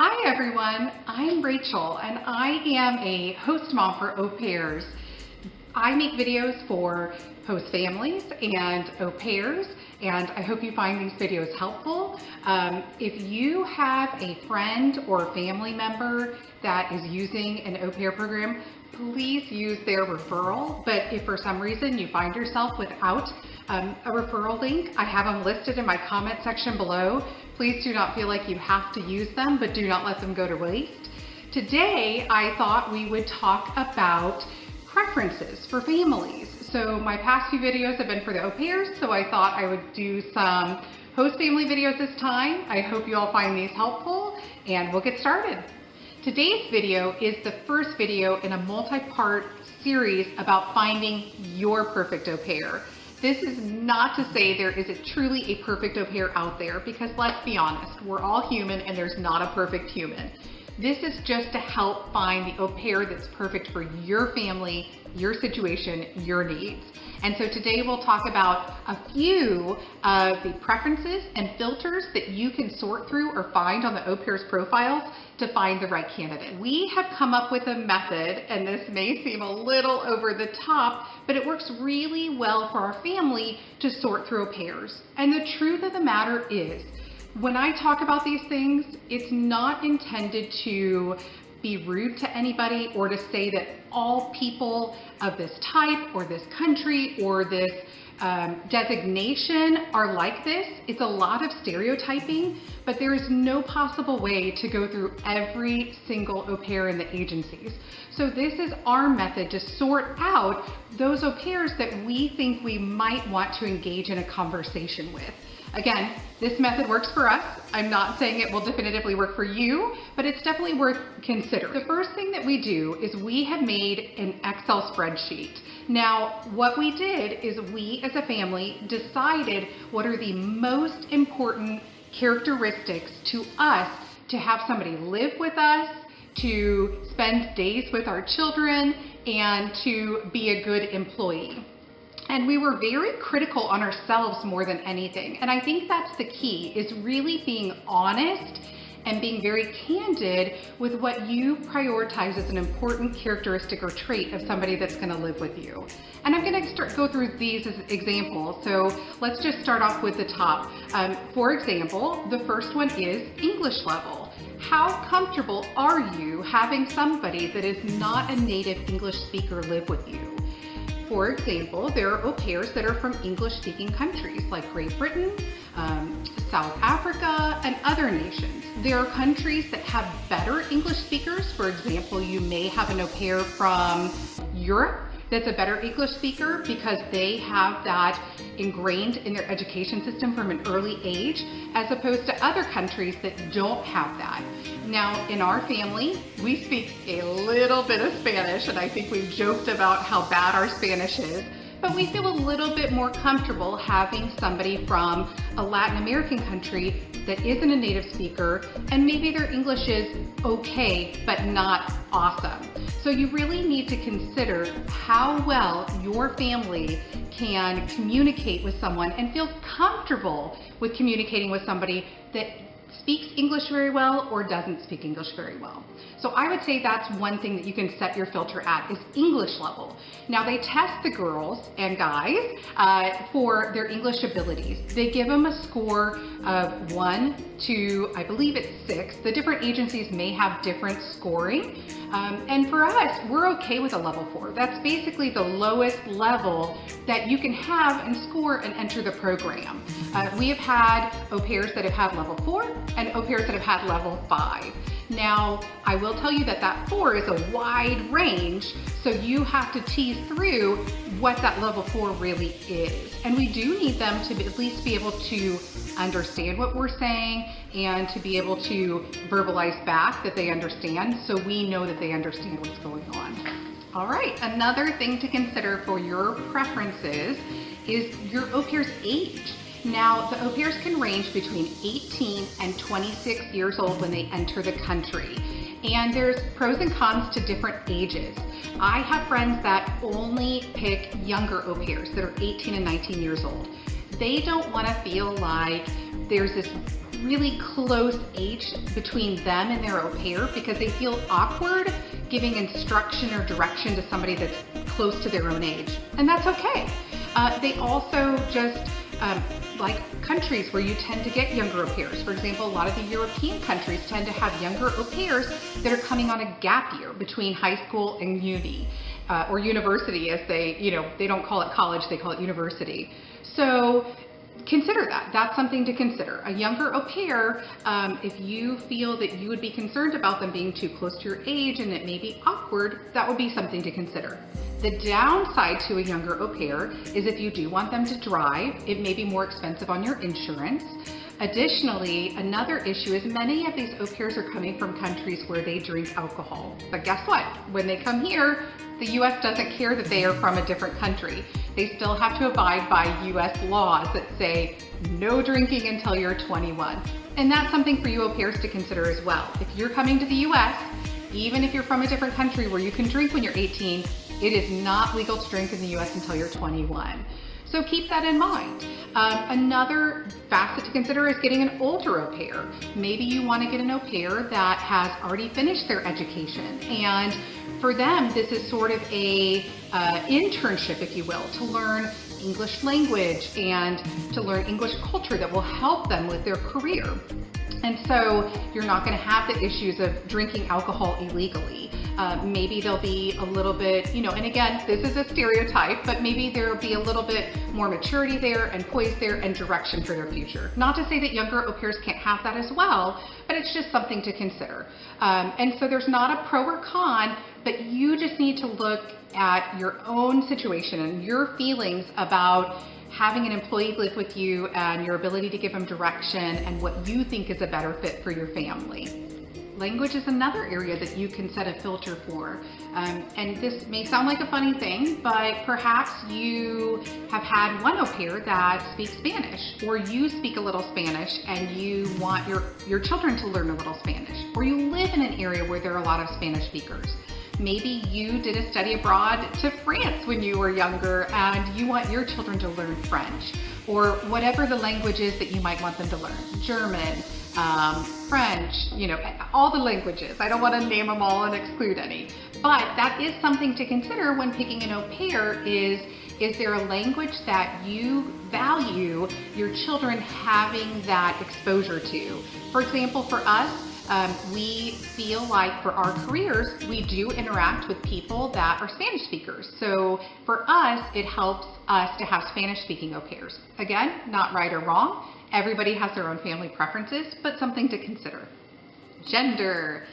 Hi everyone, I'm Rachel and I am a host mom for au pairs. I make videos for host families and au pairs, and I hope you find these videos helpful. If you have a friend or family member that is using an au pair program, please use their referral. But if for some reason you find yourself without a referral link, I have them listed in my comment section below. Please do not feel like you have to use them, but do not let them go to waste. Today, I thought we would talk about preferences for families. So my past few videos have been for the au pairs, so I thought I would do some host family videos this time. I hope you all find these helpful, and we'll get started. Today's video is the first video in a multi-part series about finding your perfect au pair. This is not to say there is truly a perfect au pair out there, because let's be honest, we're all human and there's not a perfect human. This is just to help find the au pair that's perfect for your family, your situation, your needs. And so today we'll talk about a few of the preferences and filters that you can sort through or find on the au pair's profiles to find the right candidate. We have come up with a method, and this may seem a little over the top, but it works really well for our family to sort through au pairs. And the truth of the matter is, when I talk about these things, it's not intended to be rude to anybody or to say that all people of this type or this country or this designation are like this. It's a lot of stereotyping, but there is no possible way to go through every single au pair in the agencies. So this is our method to sort out those au pairs that we think we might want to engage in a conversation with. Again, this method works for us. I'm not saying it will definitively work for you, but it's definitely worth considering. The first thing that we do is we have made an Excel spreadsheet. Now, what we did is we as a family decided what are the most important characteristics to us to have somebody live with us, to spend days with our children, and to be a good employee. And we were very critical on ourselves more than anything. And I think that's the key, is really being honest and being very candid with what you prioritize as an important characteristic or trait of somebody that's gonna live with you. And I'm gonna go through these as examples. So let's just start off with the top. For example, the first one is English level. How comfortable are you having somebody that is not a native English speaker live with you? For example, there are au pairs that are from English-speaking countries like Great Britain, South Africa, and other nations. There are countries that have better English speakers. For example, you may have an au pair from Europe that's a better English speaker because they have that ingrained in their education system from an early age, as opposed to other countries that don't have that. Now, in our family, we speak a little bit of Spanish, and I think we've joked about how bad our Spanish is, but we feel a little bit more comfortable having somebody from a Latin American country that isn't a native speaker, and maybe their English is okay, but not awesome. So you really need to consider how well your family can communicate with someone and feel comfortable with communicating with somebody that speaks English very well or doesn't speak English very well. So I would say that's one thing that you can set your filter at, is English level. Now they test the girls and guys for their English abilities. They give them a score of 1 to, I believe it's 6. The different agencies may have different scoring. And for us, we're okay with a level 4. That's basically the lowest level that you can have and score and enter the program. We have had au pairs that have had level 4 and au pairs that have had level 5. Now, I will tell you that that 4 is a wide range, so you have to tease through what that level 4 really is. And we do need them to at least be able to understand what we're saying and to be able to verbalize back that they understand, so we know that they understand what's going on. All right, another thing to consider for your preferences is your au pair's age. Now, the au pairs can range between 18 and 26 years old when they enter the country. And there's pros and cons to different ages. I have friends that only pick younger au pairs that are 18 and 19 years old. They don't want to feel like there's this really close age between them and their au pair because they feel awkward giving instruction or direction to somebody that's close to their own age. And that's okay. They also just like countries where you tend to get younger au pairs. For example, a lot of the European countries tend to have younger au pairs that are coming on a gap year between high school and uni, or university, as they don't call it college, they call it university. So consider that. That's something to consider. A younger au pair, if you feel that you would be concerned about them being too close to your age and it may be awkward, that would be something to consider. The downside to a younger au pair is if you do want them to drive, it may be more expensive on your insurance. Additionally, another issue is many of these au pairs are coming from countries where they drink alcohol. But guess what? When they come here, the US doesn't care that they are from a different country. They still have to abide by US laws that say no drinking until you're 21. And that's something for you au pairs to consider as well. If you're coming to the US, even if you're from a different country where you can drink when you're 18, it is not legal to drink in the US until you're 21. So keep that in mind. Another facet to consider is getting an older au pair. Maybe you want to get an au pair that has already finished their education. And for them, this is sort of a internship, if you will, to learn English language and to learn English culture that will help them with their career. And so you're not going to have the issues of drinking alcohol illegally. Maybe there'll be a little bit, and again, this is a stereotype, but maybe there'll be a little bit more maturity there and poise there and direction for their future. Not to say that younger au pairs can't have that as well, but it's just something to consider. And so there's not a pro or con, but you just need to look at your own situation and your feelings about having an employee live with you and your ability to give them direction and what you think is a better fit for your family. Language is another area that you can set a filter for. And this may sound like a funny thing, but perhaps you have had one au pair that speaks Spanish, or you speak a little Spanish and you want your children to learn a little Spanish, or you live in an area where there are a lot of Spanish speakers. Maybe you did a study abroad to France when you were younger and you want your children to learn French, or whatever the language is that you might want them to learn. German, French, all the languages. I don't want to name them all and exclude any. But that is something to consider when picking an au pair is there a language that you value your children having that exposure to? For example, for us, we feel like for our careers, we do interact with people that are Spanish speakers. So for us, it helps us to have Spanish speaking au pairs. Again, not right or wrong. Everybody has their own family preferences, but something to consider. Gender.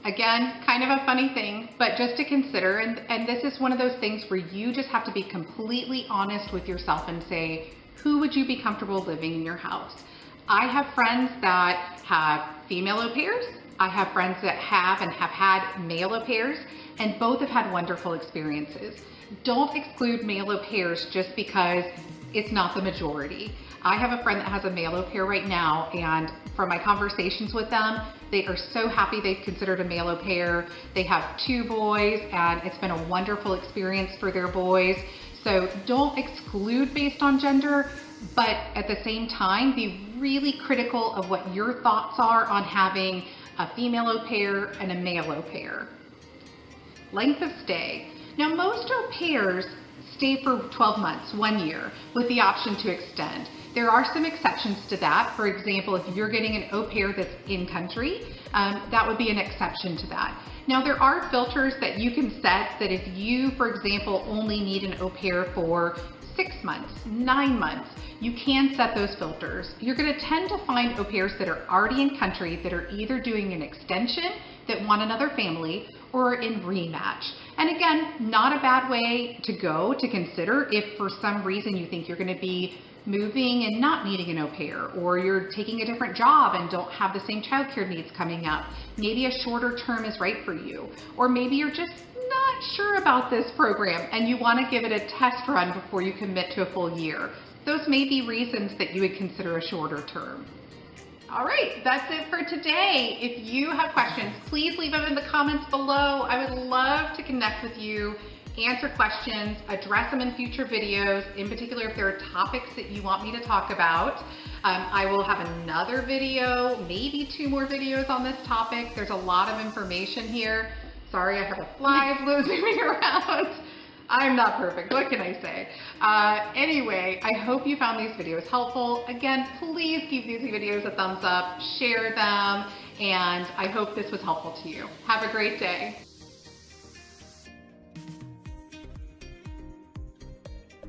Again, kind of a funny thing, but just to consider, and this is one of those things where you just have to be completely honest with yourself and say, who would you be comfortable living in your house? I have friends that have female au pairs. I have friends that have and have had male au pairs, and both have had wonderful experiences. Don't exclude male au pairs just because it's not the majority. I have a friend that has a male au pair right now, and from my conversations with them, they are so happy they've considered a male au pair. They have 2 boys, and it's been a wonderful experience for their boys. So don't exclude based on gender, but at the same time, be really critical of what your thoughts are on having a female au pair and a male au pair. Length of stay. Now, most au pairs stay for 12 months, 1 year, with the option to extend. There are some exceptions to that. For example, if you're getting an au pair that's in country, that would be an exception to that. Now, there are filters that you can set that if you, for example, only need an au pair for 6 months, 9 months, you can set those filters. You're going to tend to find au pairs that are already in country that are either doing an extension, that want another family, or in rematch. And again, not a bad way to go to consider if for some reason you think you're going to be moving and not needing an au pair, or you're taking a different job and don't have the same childcare needs coming up. Maybe a shorter term is right for you, or maybe you're just not sure about this program and you want to give it a test run before you commit to a full year. Those may be reasons that you would consider a shorter term. All right, that's it for today. If you have questions, please leave them in the comments below. I would love to connect with you. answer questions, address them in future videos, in particular if there are topics that you want me to talk about. I will have another video, maybe 2 more videos on this topic. There's a lot of information here. Sorry, I have a fly moving around. I'm not perfect, what can I say? Anyway, I hope you found these videos helpful. Again, please give these videos a thumbs up, share them, and I hope this was helpful to you. Have a great day.